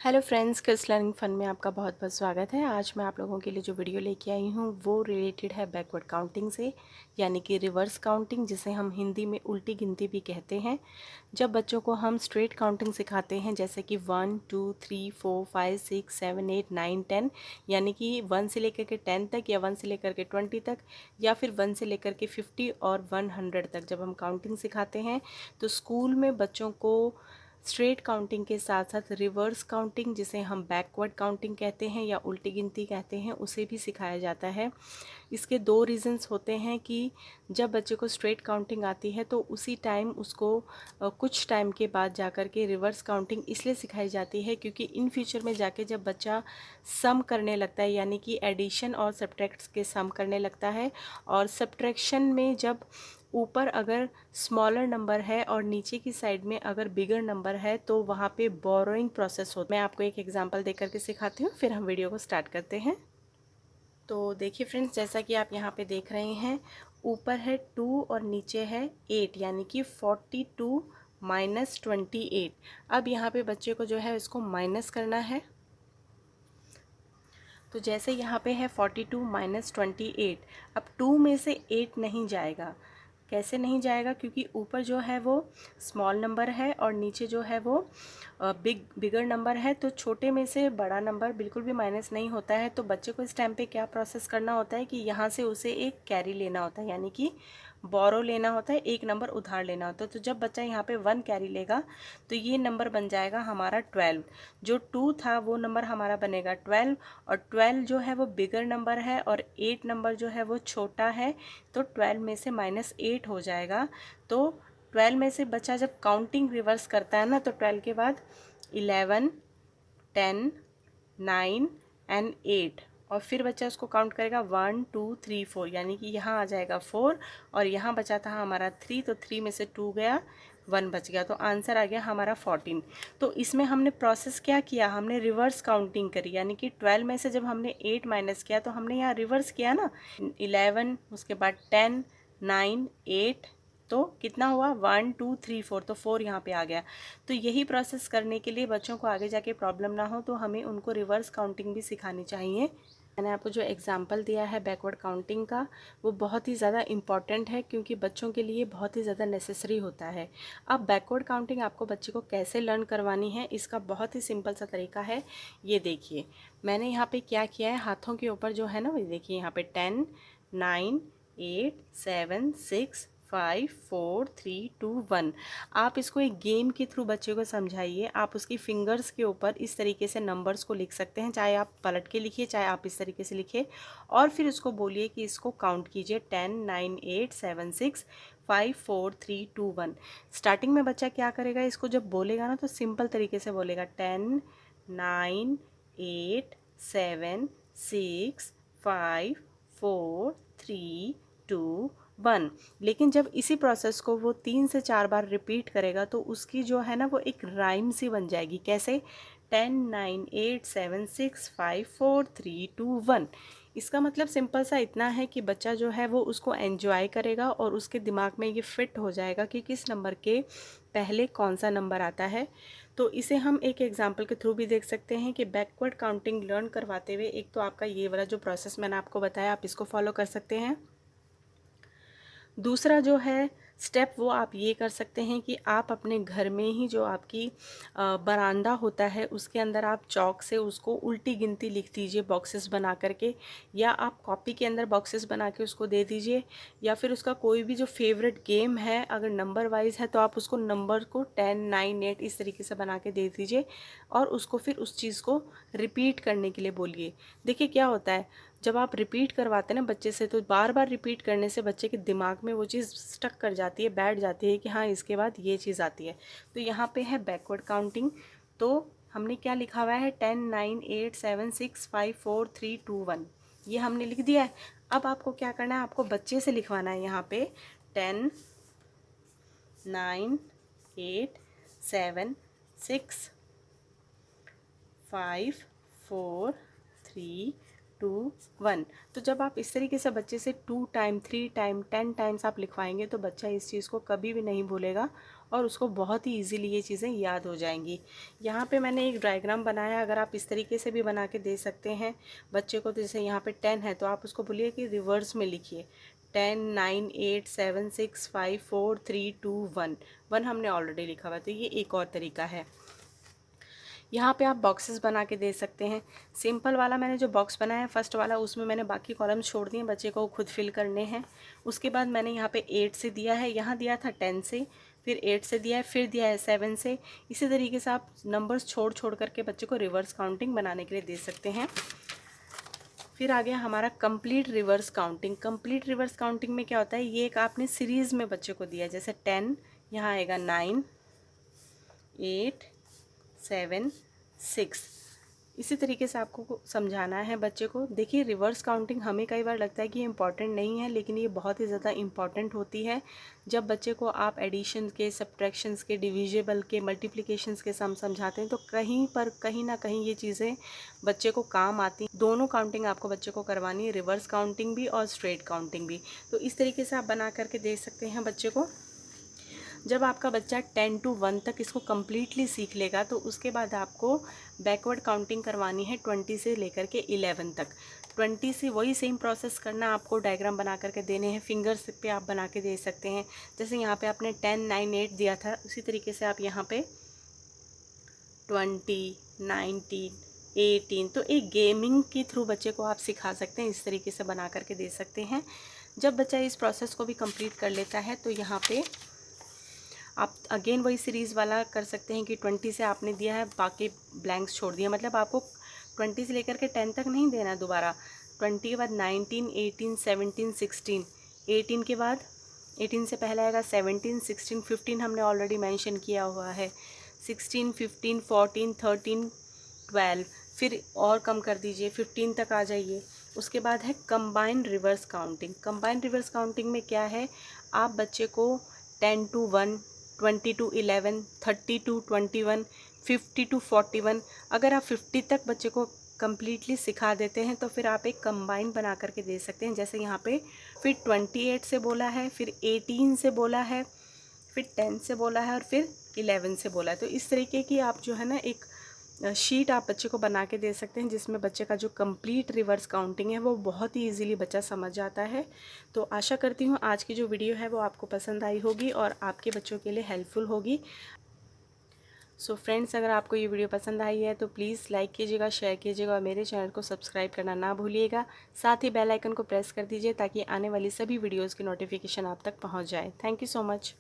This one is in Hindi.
Hello friends, kids learning fun में आपका बहुत बहुत स्वागत है। आज मैं आप लोगों के लिए जो वीडियो लेके आई हूँ वो रिलेटेड है बैकवर्ड काउंटिंग से, यानी कि रिवर्स काउंटिंग, जिसे हम हिंदी में उल्टी गिनती भी कहते हैं। जब बच्चों को हम स्ट्रेट काउंटिंग सिखाते हैं, जैसे कि 1 2 3 4 5 6 7 8 9 10, यानी कि 1 से लेकर के 10 तक, या 1 से लेकर के 20 तक, या फिर 1 से लेकर के 50 और 100 तक जब हम काउंटिंग सिखाते हैं, तो स्कूल में बच्चों को स्ट्रेट काउंटिंग के साथ साथ रिवर्स काउंटिंग, जिसे हम बैकवर्ड काउंटिंग कहते हैं या उल्टी गिनती कहते हैं, उसे भी सिखाया जाता है। इसके दो रीज़न्स होते हैं कि जब बच्चे को स्ट्रेट काउंटिंग आती है तो उसी टाइम उसको कुछ टाइम के बाद जाकर के रिवर्स काउंटिंग इसलिए सिखाई जाती है क्योंकि इन फ्यूचर में जाके जब बच्चा सम करने लगता है, यानी कि एडिशन और सब्ट्रैक्ट के सम करने लगता है, और सब्ट्रैक्शन में जब ऊपर अगर स्मॉलर नंबर है और नीचे की साइड में अगर बिगर नंबर है तो वहाँ पे बोरोइंग प्रोसेस होता है। मैं आपको एक एग्जांपल देकर के सिखाती हूँ, फिर हम वीडियो को स्टार्ट करते हैं। तो देखिए फ्रेंड्स, जैसा कि आप यहाँ पे देख रहे हैं, ऊपर है 2 और नीचे है 8, यानी कि 42 माइनस 28। अब यहाँ पे बच्चे को जो है इसको माइनस करना है। तो जैसे यहाँ पे है 42 माइनस 28, अब 2 में से 8 नहीं जाएगा। कैसे नहीं जाएगा? क्योंकि ऊपर जो है वो स्मॉल नंबर है और नीचे जो है वो बिगर नंबर है, तो छोटे में से बड़ा नंबर बिल्कुल भी माइनस नहीं होता है। तो बच्चे को इस टाइम पे क्या प्रोसेस करना होता है कि यहाँ से उसे एक कैरी लेना होता है, यानी कि बोरो लेना होता है, एक नंबर उधार लेना होता है। तो जब बच्चा यहाँ पे 1 कैरी लेगा तो ये नंबर बन जाएगा हमारा 12। जो 2 था वो नंबर हमारा बनेगा 12, और 12 जो है वो बिगर नंबर है और 8 नंबर जो है वो छोटा है, तो 12 में से -8 हो जाएगा। तो 12 में से बच्चा जब काउंटिंग रिवर्स करता है ना, तो 12 के बाद 11 10 9 एंड 8, और फिर बच्चा उसको काउंट करेगा 1 2 3 4, यानी कि यहाँ आ जाएगा 4 और यहाँ बचा था हमारा 3, तो 3 में से 2 गया, 1 बच गया, तो आंसर आ गया हमारा 14। तो इसमें हमने प्रोसेस क्या किया, हमने रिवर्स काउंटिंग करी, यानी कि 12 में से जब हमने 8 माइनस किया तो हमने यहाँ रिवर्स किया ना, 11, उसके बाद 10 9 8, तो कितना हुआ 1 2 3 4, तो 4 यहाँ पे आ गया। तो यही प्रोसेस करने के लिए बच्चों को आगे जाके प्रॉब्लम ना हो, तो हमें उनको रिवर्स काउंटिंग भी सिखानी चाहिए। मैंने आपको जो एग्जांपल दिया है बैकवर्ड काउंटिंग का, वो बहुत ही ज़्यादा इम्पॉर्टेंट है क्योंकि बच्चों के लिए बहुत ही ज़्यादा नेसेसरी होता है। अब बैकवर्ड काउंटिंग आपको बच्चे को कैसे लर्न करवानी है, इसका बहुत ही सिंपल सा तरीका है। ये देखिए, मैंने यहाँ पे क्या किया है, हाथों के ऊपर जो है ना, वो देखिए यहाँ पे 10 9 8 7 6 5 4 3 2 1। आप इसको एक गेम के थ्रू बच्चे को समझाइए। आप उसकी फिंगर्स के ऊपर इस तरीके से नंबर्स को लिख सकते हैं, चाहे आप पलट के लिखिए, चाहे आप इस तरीके से लिखिए, और फिर उसको बोलिए कि इसको काउंट कीजिए 10 9 8 7 6 5 4 3 2 1। स्टार्टिंग में बच्चा क्या करेगा, इसको जब बोलेगा ना तो सिंपल तरीके से बोलेगा 10 9 8 7 6 5 4 3 2 1। लेकिन जब इसी प्रोसेस को वो 3 से 4 बार रिपीट करेगा तो उसकी जो है ना वो एक राइम सी बन जाएगी। कैसे? 10 9 8 7 6 5 4 3 2 1। इसका मतलब सिंपल सा इतना है कि बच्चा जो है वो उसको एंजॉय करेगा और उसके दिमाग में ये फिट हो जाएगा कि किस नंबर के पहले कौन सा नंबर आता है। तो इसे हम एक एग्जाम्पल के थ्रू भी देख सकते हैं कि बैकवर्ड काउंटिंग लर्न करवाते हुए एक तो आपका ये वाला जो प्रोसेस मैंने आपको बताया, आप इसको फॉलो कर सकते हैं। दूसरा जो है स्टेप, वो आप ये कर सकते हैं कि आप अपने घर में ही जो आपकी बरामदा होता है उसके अंदर आप चॉक से उसको उल्टी गिनती लिख दीजिए बॉक्सेस बना करके, या आप कॉपी के अंदर बॉक्सेस बना के उसको दे दीजिए, या फिर उसका कोई भी जो फेवरेट गेम है अगर नंबर वाइज है तो आप उसको नंबर को 10 9 8 इस तरीके से बना के दे दीजिए, और उसको फिर उस चीज़ को रिपीट करने के लिए बोलिए। देखिए क्या होता है, जब आप रिपीट करवाते हैं ना बच्चे से, तो बार बार रिपीट करने से बच्चे के दिमाग में वो चीज़ स्टक कर जाती है, बैठ जाती है कि हाँ इसके बाद ये चीज़ आती है। तो यहाँ पे है बैकवर्ड काउंटिंग। तो हमने क्या लिखा हुआ है, 10 9 8 7 6 5 4 3 2 1, ये हमने लिख दिया है। अब आपको क्या करना है, आपको बच्चे से लिखवाना है यहाँ पे 10 9 8 7 6 5 4 3 2 1। तो जब आप इस तरीके से बच्चे से 2 टाइम 3 टाइम 10 टाइम्स आप लिखवाएंगे तो बच्चा इस चीज़ को कभी भी नहीं भूलेगा और उसको बहुत ही इजीली ये चीज़ें याद हो जाएंगी। यहाँ पे मैंने एक डायग्राम बनाया, अगर आप इस तरीके से भी बना के दे सकते हैं बच्चे को। तो जैसे यहाँ पे 10 है तो आप उसको बोलिए कि रिवर्स में लिखिए 10 9 8 7 6 5 4 3 2 1। 1 हमने ऑलरेडी लिखा हुआ, तो ये एक और तरीका है। यहाँ पे आप बॉक्सेस बना के दे सकते हैं। सिंपल वाला मैंने जो बॉक्स बनाया है फर्स्ट वाला, उसमें मैंने बाकी कॉलम्स छोड़ दिए, बच्चे को खुद फिल करने हैं। उसके बाद मैंने यहाँ पे 8 से दिया है, यहाँ दिया था 10 से, फिर 8 से दिया है, फिर दिया है 7 से। इसी तरीके से आप नंबर्स छोड़ छोड़ करके बच्चे को रिवर्स काउंटिंग बनाने के लिए दे सकते हैं। फिर आ गया हमारा complete reverse counting. Complete reverse counting में क्या होता है, ये एक आपने सीरीज़ में बच्चे को दिया, जैसे 10, यहाँ आएगा 9 8 7 6। इसी तरीके से आपको समझाना है बच्चे को। देखिए रिवर्स काउंटिंग हमें कई बार लगता है कि इम्पॉर्टेंट नहीं है, लेकिन ये बहुत ही ज़्यादा इम्पॉर्टेंट होती है। जब बच्चे को आप एडिशन के, सब्ट्रैक्शंस के, डिविजिबल के, मल्टीप्लिकेशंस के सम समझाते हैं तो कहीं ना कहीं ये चीज़ें बच्चे को काम आती हैं। दोनों काउंटिंग आपको बच्चे को करवानी है, रिवर्स काउंटिंग भी और स्ट्रेट काउंटिंग भी। तो इस तरीके से आप बना करके दे सकते हैं बच्चे को। जब आपका बच्चा 10 to 1 तक इसको कम्प्लीटली सीख लेगा तो उसके बाद आपको बैकवर्ड काउंटिंग करवानी है 20 से लेकर के 11 तक। 20 से वही सेम प्रोसेस करना, आपको डायग्राम बना करके देने हैं, फिंगर्स पे आप बना के दे सकते हैं। जैसे यहाँ पे आपने 10 9 8 दिया था, उसी तरीके से आप यहाँ पे 20 19 18, तो एक गेमिंग के थ्रू बच्चे को आप सिखा सकते हैं, इस तरीके से बना करके दे सकते हैं। जब बच्चा इस प्रोसेस को भी कंप्लीट कर लेता है तो यहाँ पे आप अगेन वही सीरीज़ वाला कर सकते हैं कि 20 से आपने दिया है, बाकी ब्लैंक्स छोड़ दिया। मतलब आपको 20 से लेकर के 10 तक नहीं देना दोबारा। 20 के बाद 19 18 17 16, 18 के बाद 18 से पहले आएगा 17 16 15 हमने ऑलरेडी मेंशन किया हुआ है, 16 15 14 13 12, फिर और कम कर दीजिए 15 तक आ जाइए। उसके बाद है combined reverse counting. Combined reverse counting में क्या है, आप बच्चे को 10 to 1, 20 to 11, 30 to 21, 50 to 41, अगर आप 50 तक बच्चे को कम्प्लीटली सिखा देते हैं तो फिर आप एक कंबाइन बना करके दे सकते हैं। जैसे यहाँ पे फिर 28 से बोला है, फिर 18 से बोला है, फिर 10 से बोला है और फिर 11 से बोला है। तो इस तरीके की आप जो है ना एक शीट आप बच्चे को बना के दे सकते हैं, जिसमें बच्चे का जो कंप्लीट रिवर्स काउंटिंग है वो बहुत ही इजीली बच्चा समझ जाता है। तो आशा करती हूँ आज की जो वीडियो है वो आपको पसंद आई होगी और आपके बच्चों के लिए हेल्पफुल होगी। सो फ्रेंड्स, अगर आपको ये वीडियो पसंद आई है तो प्लीज़ लाइक कीजिएगा, शेयर कीजिएगा और मेरे चैनल को सब्सक्राइब करना ना भूलिएगा। साथ ही बेल आइकन को प्रेस कर दीजिए ताकि आने वाली सभी वीडियोज़ की नोटिफिकेशन आप तक पहुँच जाए। Thank you so much.